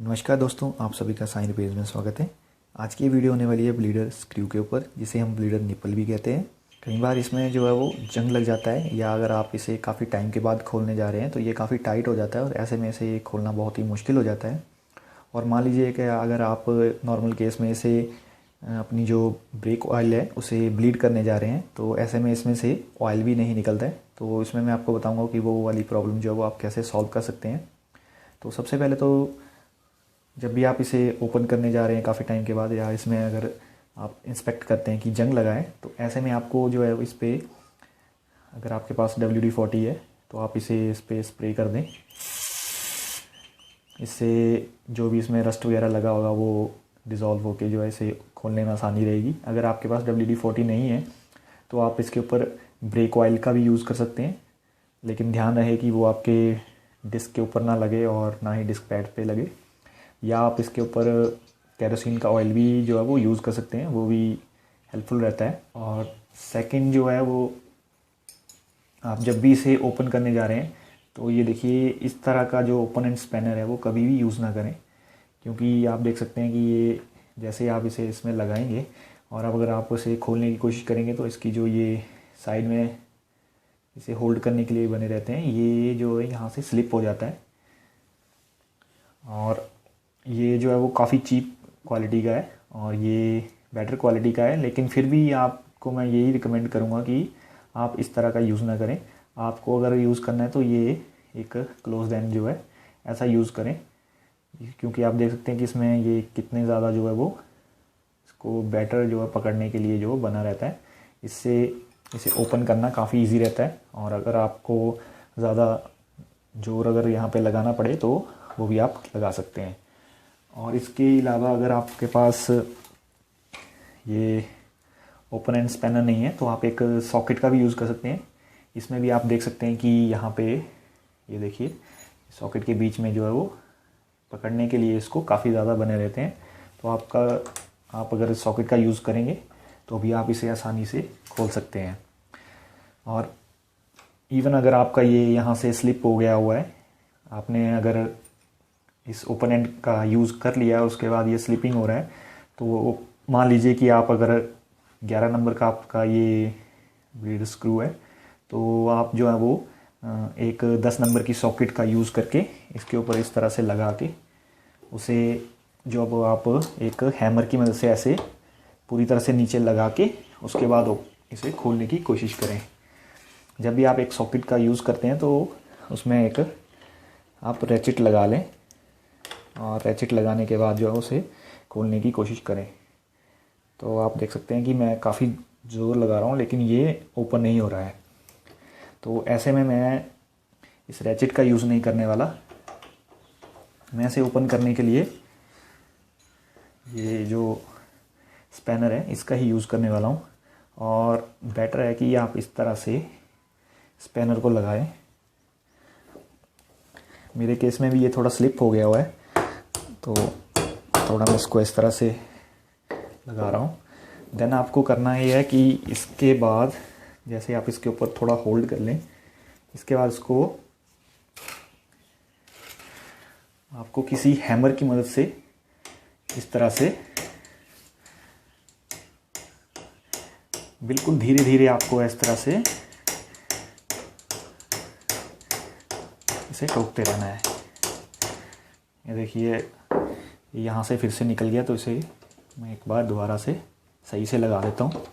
नमस्कार दोस्तों, आप सभी का साइन पेज में स्वागत है। आज की वीडियो होने वाली है ब्लीडर स्क्रू के ऊपर, जिसे हम ब्लीडर निपल भी कहते हैं। कई बार इसमें जो है वो जंग लग जाता है, या अगर आप इसे काफ़ी टाइम के बाद खोलने जा रहे हैं तो ये काफ़ी टाइट हो जाता है और ऐसे में इसे खोलना बहुत ही मुश्किल हो जाता है। और मान लीजिए कि अगर आप नॉर्मल केस में इसे अपनी जो ब्रेक ऑयल है उसे ब्लीड करने जा रहे हैं, तो ऐसे में इसमें से ऑयल भी नहीं निकलता है। तो इसमें मैं आपको बताऊँगा कि वो वाली प्रॉब्लम जो है वो आप कैसे सॉल्व कर सकते हैं। तो सबसे पहले तो जब भी आप इसे ओपन करने जा रहे हैं काफ़ी टाइम के बाद, या इसमें अगर आप इंस्पेक्ट करते हैं कि जंग लगा है, तो ऐसे में आपको जो है इस पर, अगर आपके पास WD-40 है तो आप इसे इस पर स्प्रे कर दें। इससे जो भी इसमें रस्ट वगैरह लगा होगा वो डिज़ोल्व होके जो है इसे खोलने में आसानी रहेगी। अगर आपके पास WD-40 नहीं है तो आप इसके ऊपर ब्रेक ऑयल का भी यूज़ कर सकते हैं, लेकिन ध्यान रहे कि वो आपके डिस्क के ऊपर ना लगे और ना ही डिस्क पैड पे लगे। या आप इसके ऊपर केरोसिन का ऑयल भी जो है वो यूज़ कर सकते हैं, वो भी हेल्पफुल रहता है। और सेकंड जो है वो, आप जब भी इसे ओपन करने जा रहे हैं तो ये देखिए, इस तरह का जो ओपन एंड स्पैनर है वो कभी भी यूज़ ना करें, क्योंकि आप देख सकते हैं कि ये जैसे आप इसे इसमें लगाएंगे और अब अगर आप इसे खोलने की कोशिश करेंगे तो इसकी जो ये साइड में इसे होल्ड करने के लिए बने रहते हैं, ये जो है यहाँ से स्लिप हो जाता है। और ये जो है वो काफ़ी चीप क्वालिटी का है और ये बेटर क्वालिटी का है, लेकिन फिर भी आपको मैं यही रिकमेंड करूँगा कि आप इस तरह का यूज़ ना करें। आपको अगर यूज़ करना है तो ये एक क्लोज एंड जो है ऐसा यूज़ करें, क्योंकि आप देख सकते हैं कि इसमें ये कितने ज़्यादा जो है वो इसको बेटर जो है पकड़ने के लिए जो बना रहता है। इससे इसे ओपन करना काफ़ी इजी रहता है, और अगर आपको ज़्यादा जोर अगर यहाँ पे लगाना पड़े तो वो भी आप लगा सकते हैं। और इसके अलावा अगर आपके पास ये ओपन एंड स्पैनर नहीं है तो आप एक सॉकेट का भी यूज़ कर सकते हैं। इसमें भी आप देख सकते हैं कि यहाँ पे ये देखिए, सॉकेट के बीच में जो है वो पकड़ने के लिए इसको काफ़ी ज़्यादा बने रहते हैं। तो आप अगर सॉकेट का यूज़ करेंगे तो भी आप इसे आसानी से खोल सकते हैं। और इवन अगर आपका ये यहाँ से स्लिप हो गया हुआ है, आपने अगर इस ओपन एंड का यूज़ कर लिया है, उसके बाद ये स्लिपिंग हो रहा है, तो मान लीजिए कि आप अगर 11 नंबर का आपका ये ब्लीड स्क्रू है, तो आप जो है वो एक 10 नंबर की सॉकेट का यूज़ करके इसके ऊपर इस तरह से लगा के उसे जो अब आप एक हैमर की मदद से ऐसे पूरी तरह से नीचे लगा के उसके बाद इसे खोलने की कोशिश करें। जब भी आप एक सॉकेट का यूज़ करते हैं तो उसमें एक आप रैचेट लगा लें, और रैचेट लगाने के बाद जो है उसे खोलने की कोशिश करें। तो आप देख सकते हैं कि मैं काफ़ी ज़ोर लगा रहा हूँ लेकिन ये ओपन नहीं हो रहा है। तो ऐसे में मैं इस रैचेट का यूज़ नहीं करने वाला, मैं इसे ओपन करने के लिए ये जो स्पैनर है इसका ही यूज़ करने वाला हूँ। और बेटर है कि आप इस तरह से स्पैनर को लगाएं। मेरे केस में भी ये थोड़ा स्लिप हो गया हुआ है, तो थोड़ा मैं इसको इस तरह से लगा रहा हूँ। देन आपको करना ये है कि इसके बाद जैसे आप इसके ऊपर थोड़ा होल्ड कर लें, इसके बाद इसको आपको किसी हैमर की मदद से इस तरह से बिल्कुल धीरे धीरे आपको इस तरह से इसे ठोकते रहना है। ये देखिए, यहाँ से फिर से निकल गया, तो इसे मैं एक बार दोबारा से सही से लगा देता हूँ।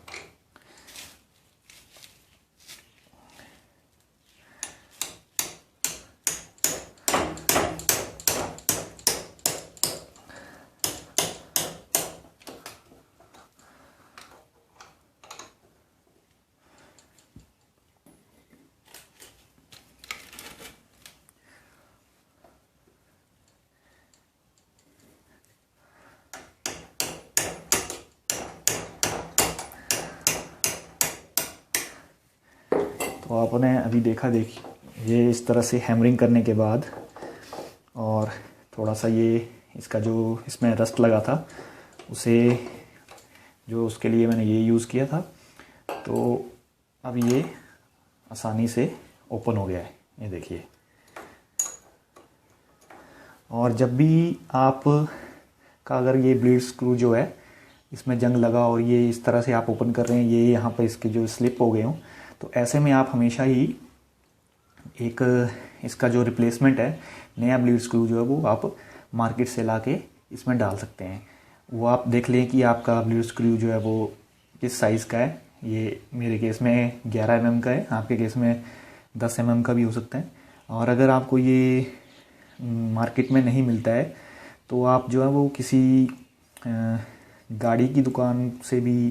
तो आपने अभी ये इस तरह से हैमरिंग करने के बाद, और थोड़ा सा ये इसका जो इसमें रस्ट लगा था उसे जो उसके लिए मैंने ये यूज़ किया था, तो अब ये आसानी से ओपन हो गया है। ये देखिए, और जब भी आप का अगर ये ब्लीड स्क्रू जो है इसमें जंग लगा और ये इस तरह से आप ओपन कर रहे हैं, ये यहाँ पर इसके जो स्लिप हो गए हों, तो ऐसे में आप हमेशा ही एक इसका जो रिप्लेसमेंट है, नया ब्लीड स्क्रू जो है वो आप मार्केट से ला के इसमें डाल सकते हैं। वो आप देख लें कि आपका ब्लीड स्क्रू जो है वो किस साइज़ का है। ये मेरे केस में 11 mm का है, आपके केस में 10 mm का भी हो सकता है। और अगर आपको ये मार्केट में नहीं मिलता है तो आप जो है वो किसी गाड़ी की दुकान से भी,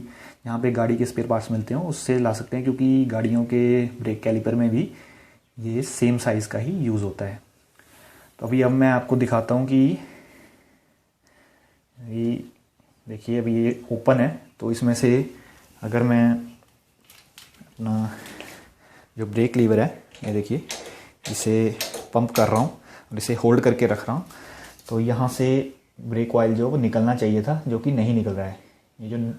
यहाँ पे गाड़ी के स्पेयर पार्ट्स मिलते हैं, उससे ला सकते हैं, क्योंकि गाड़ियों के ब्रेक कैलिपर में भी ये सेम साइज़ का ही यूज़ होता है। तो अभी अब मैं आपको दिखाता हूँ कि ये देखिए अभी ये ओपन है, तो इसमें से अगर मैं अपना जो ब्रेक लीवर है, ये देखिए इसे पंप कर रहा हूँ और इसे होल्ड करके रख रहा हूँ, तो यहाँ से ब्रेक ऑयल जो वो निकलना चाहिए था, जो कि नहीं निकल रहा है। ये जो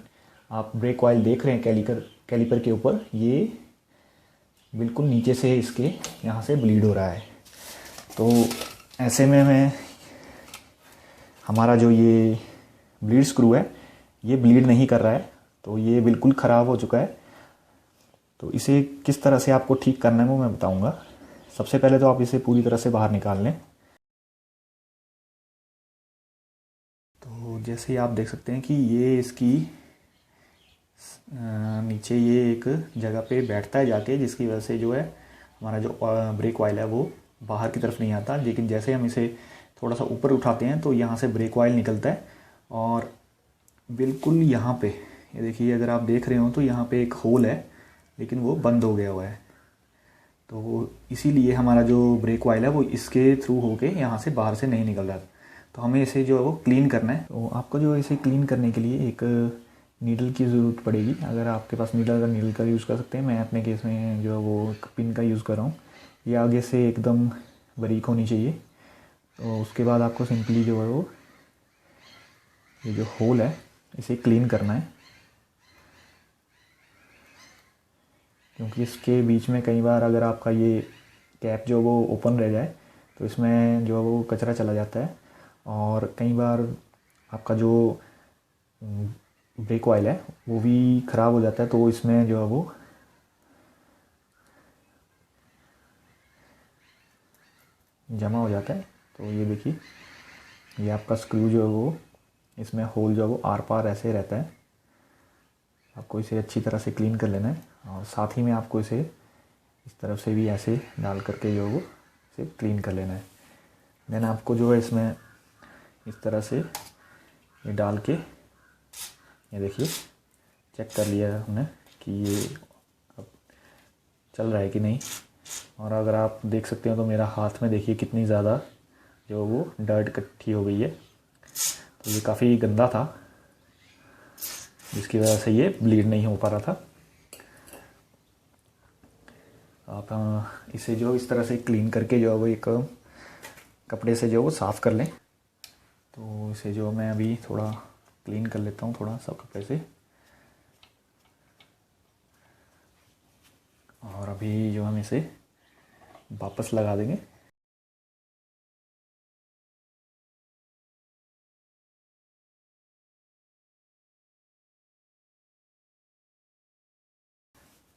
आप ब्रेक ऑयल देख रहे हैं कैलिपर के ऊपर, ये बिल्कुल नीचे से इसके यहाँ से ब्लीड हो रहा है। तो ऐसे में हमारा जो ये ब्लीड स्क्रू है ये ब्लीड नहीं कर रहा है, तो ये बिल्कुल ख़राब हो चुका है। तो इसे किस तरह से आपको ठीक करना है वो मैं बताऊंगा। सबसे पहले तो आप इसे पूरी तरह से बाहर निकाल लें। तो जैसे आप देख सकते हैं कि ये इसकी नीचे ये एक जगह पे बैठता है जाके, जिसकी वजह से जो है हमारा जो ब्रेक ऑयल है वो बाहर की तरफ नहीं आता। लेकिन जैसे हम इसे थोड़ा सा ऊपर उठाते हैं तो यहाँ से ब्रेक ऑयल निकलता है और बिल्कुल यहाँ पे ये देखिए, अगर आप देख रहे हो तो यहाँ पे एक होल है, लेकिन वो बंद हो गया हुआ है। तो इसीलिए हमारा जो ब्रेक ऑयल है वो इसके थ्रू होके यहाँ से बाहर से नहीं निकल रहा। तो हमें इसे जो है वो क्लीन करना है। तो आपको जो इसे क्लीन करने के लिए एक नीडल की ज़रूरत पड़ेगी। अगर आपके पास नीडल का यूज़ कर सकते हैं। मैं अपने केस में जो है वो पिन का यूज़ कर रहा हूँ। ये आगे से एकदम बारीक होनी चाहिए। तो उसके बाद आपको सिंपली जो है वो ये जो होल है इसे क्लीन करना है, क्योंकि इसके बीच में कई बार अगर आपका ये कैप जो वो ओपन रह जाए तो इसमें जो है वो कचरा चला जाता है, और कई बार आपका जो ब्रेक ऑयल है वो भी ख़राब हो जाता है, तो इसमें जो है वो जमा हो जाता है। तो ये देखिए, ये आपका स्क्रू जो है वो इसमें होल जो है वो आर पार ऐसे रहता है। आपको इसे अच्छी तरह से क्लीन कर लेना है, और साथ ही में आपको इसे इस तरफ से भी ऐसे डाल करके जो है वो इसे क्लीन कर लेना है। देन आपको जो है इसमें इस तरह से ये डाल के, ये देखिए चेक कर लिया हमने कि ये अब चल रहा है कि नहीं। और अगर आप देख सकते हो तो मेरा हाथ में देखिए कितनी ज़्यादा जो वो डर्ट इकट्ठी हो गई है। तो ये काफ़ी गंदा था, जिसकी वजह से ये ब्लीड नहीं हो पा रहा था। आप इसे जो इस तरह से क्लीन करके जो है वो एक कपड़े से जो वो साफ़ कर लें। तो इसे जो मैं अभी थोड़ा क्लीन कर लेता हूँ थोड़ा सा कपड़े से, और अभी जो हम इसे वापस लगा देंगे।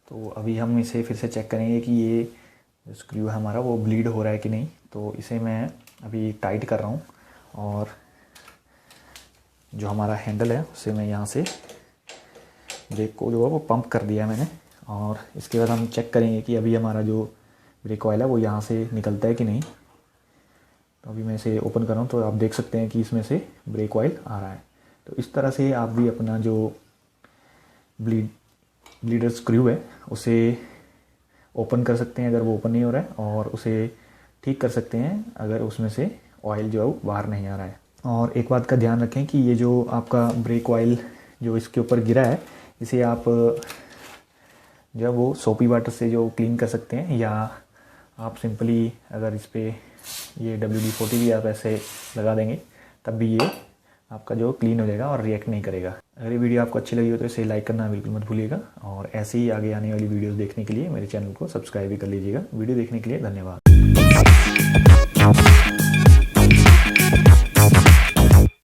तो अभी हम इसे फिर से चेक करेंगे कि ये जो स्क्रू है हमारा वो ब्लीड हो रहा है कि नहीं। तो इसे मैं अभी टाइट कर रहा हूँ, और जो हमारा हैंडल है उसे मैं यहाँ से ब्रेक को जो है वो पंप कर दिया मैंने। और इसके बाद हम चेक करेंगे कि अभी हमारा जो ब्रेक ऑयल है वो यहाँ से निकलता है कि नहीं। तो अभी मैं इसे ओपन कर रहा हूँ, तो आप देख सकते हैं कि इसमें से ब्रेक ऑयल आ रहा है। तो इस तरह से आप भी अपना जो ब्लीडर स्क्रू है उसे ओपन कर सकते हैं अगर वो ओपन नहीं हो रहा है, और उसे ठीक कर सकते हैं अगर उसमें से ऑयल जो है वो बाहर नहीं आ रहा है। और एक बात का ध्यान रखें कि ये जो आपका ब्रेक ऑयल जो इसके ऊपर गिरा है, इसे आप जो है वो सोपी वाटर से जो क्लीन कर सकते हैं, या आप सिंपली अगर इस पर ये WD-40 भी आप ऐसे लगा देंगे तब भी ये आपका जो क्लीन हो जाएगा और रिएक्ट नहीं करेगा। अगर ये वीडियो आपको अच्छी लगी हो तो इसे लाइक करना बिल्कुल मत भूलिएगा, और ऐसे ही आगे आने वाली वीडियोस देखने के लिए मेरे चैनल को सब्सक्राइब भी कर लीजिएगा। वीडियो देखने के लिए धन्यवाद।